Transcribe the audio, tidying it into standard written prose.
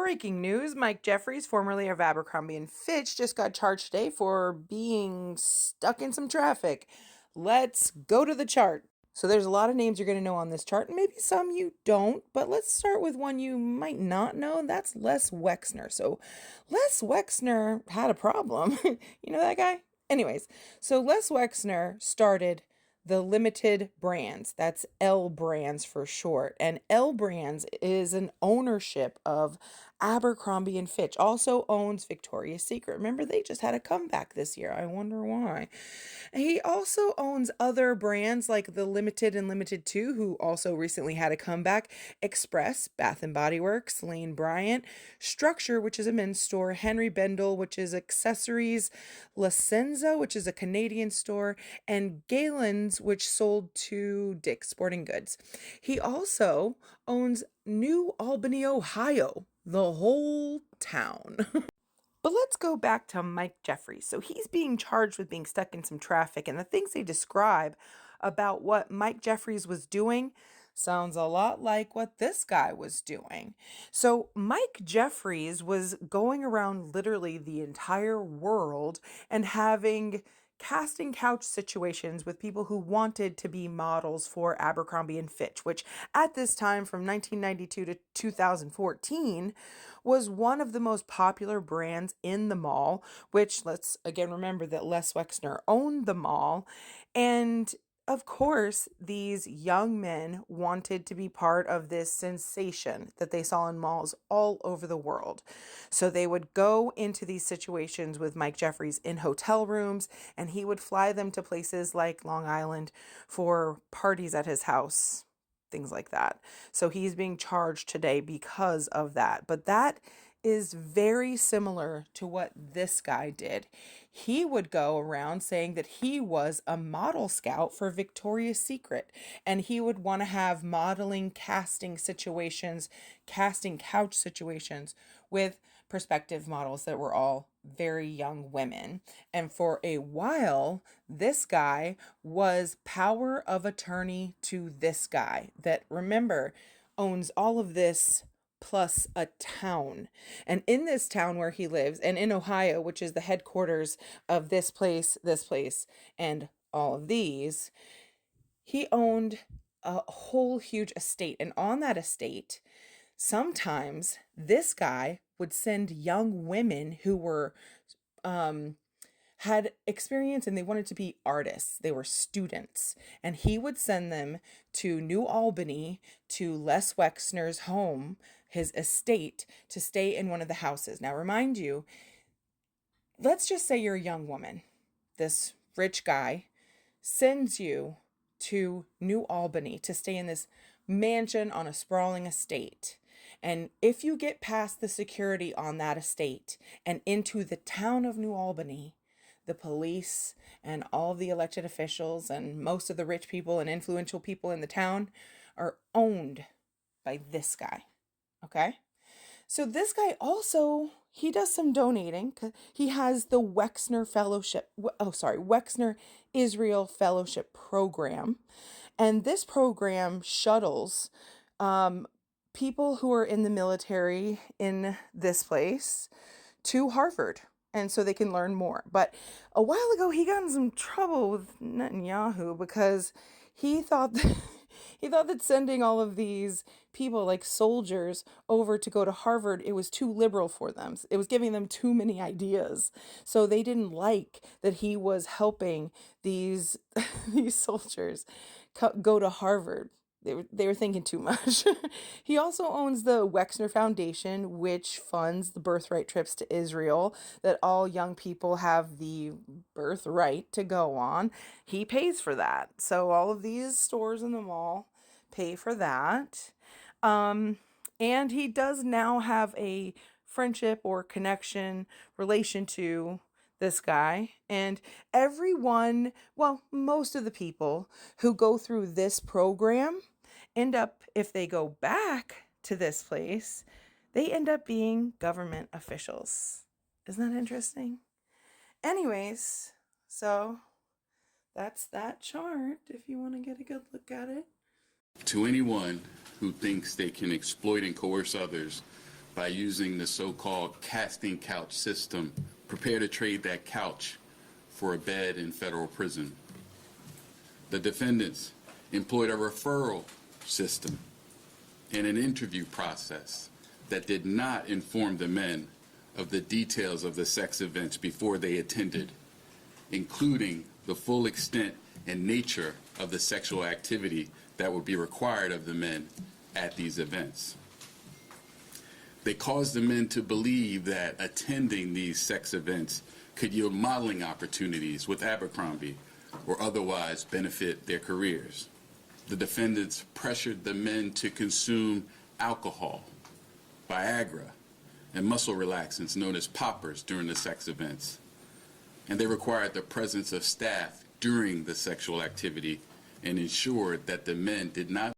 Breaking news, Mike Jeffries, formerly of Abercrombie and Fitch, just got charged today for being stuck in some traffic. Let's go to the chart. So there's a lot of names you're going to know on this chart, and maybe some you don't, but let's start with one you might not know, and that's Les Wexner. So Les Wexner had a problem. You know that guy? Anyways, so Les Wexner started the limited brands. That's L Brands for short. And L Brands is an ownership of Abercrombie and Fitch. Also owns Victoria's Secret. Remember, they just had a comeback this year. I wonder why. He also owns other brands like the Limited and Limited 2, who also recently had a comeback. Express, Bath and Body Works, Lane Bryant, Structure, which is a men's store, Henry Bendel, which is accessories, La Senza, which is a Canadian store, and Galen's, which sold to Dick's Sporting Goods. He also owns New Albany, Ohio, the whole town. But let's go back to Mike Jeffries. So he's being charged with being stuck in some traffic, and the things they describe about what Mike Jeffries was doing sounds a lot like what this guy was doing. So Mike Jeffries was going around literally the entire world and having casting couch situations with people who wanted to be models for Abercrombie and Fitch, which at this time from 1992 to 2014 was one of the most popular brands in the mall, which let's again remember that Les Wexner owned the mall. And of course, these young men wanted to be part of this sensation that they saw in malls all over the world. So they would go into these situations with Mike Jeffries in hotel rooms, and he would fly them to places like Long Island for parties at his house, things like that. So he's being charged today because of that. But that is very similar to what this guy did. He would go around saying that he was a model scout for Victoria's Secret, and he would want to have modeling casting situations, casting couch situations with prospective models that were all very young women. And for a while, this guy was power of attorney to this guy that, remember, owns all of this plus a town. And in this town where he lives, and in Ohio, which is the headquarters of this place, and all of these, he owned a whole huge estate. And on that estate, sometimes this guy would send young women who were had experience and they wanted to be artists. They were students. And he would send them to New Albany, to Les Wexner's home, his estate, to stay in one of the houses. Now, remind you, let's just say you're a young woman. This rich guy sends you to New Albany to stay in this mansion on a sprawling estate. And if you get past the security on that estate and into the town of New Albany, the police and all of the elected officials and most of the rich people and influential people in the town are owned by this guy. Okay? So this guy also, he does some donating. He has the Wexner Fellowship, Wexner Israel Fellowship Program. And this program shuttles people who are in the military in this place to Harvard. And so they can learn more. But a while ago, he got in some trouble with Netanyahu because he thought that, he thought that sending all of these people like soldiers over to go to Harvard, it was too liberal for them. It was giving them too many ideas. So they didn't like that he was helping these these soldiers go to Harvard. They were thinking too much. He also owns the Wexner Foundation, which funds the birthright trips to Israel that all young people have the birthright to go on. He pays for that. So all of these stores in the mall pay for that. And he does now have a friendship or connection relation to this guy. And everyone, well, most of the people who go through this program end up, if they go back to this place, they end up being government officials. Isn't that interesting? Anyways, so that's that chart if you want to get a good look at it. To anyone who thinks they can exploit and coerce others by using the so-called casting couch system, prepare to trade that couch for a bed in federal prison. The defendants employed a referral system and an interview process that did not inform the men of the details of the sex events before they attended, including the full extent and nature of the sexual activity that would be required of the men at these events. They caused the men to believe that attending these sex events could yield modeling opportunities with Abercrombie or otherwise benefit their careers. The defendants pressured the men to consume alcohol, Viagra, and muscle relaxants known as poppers during the sex events. And they required the presence of staff during the sexual activity and ensured that the men did not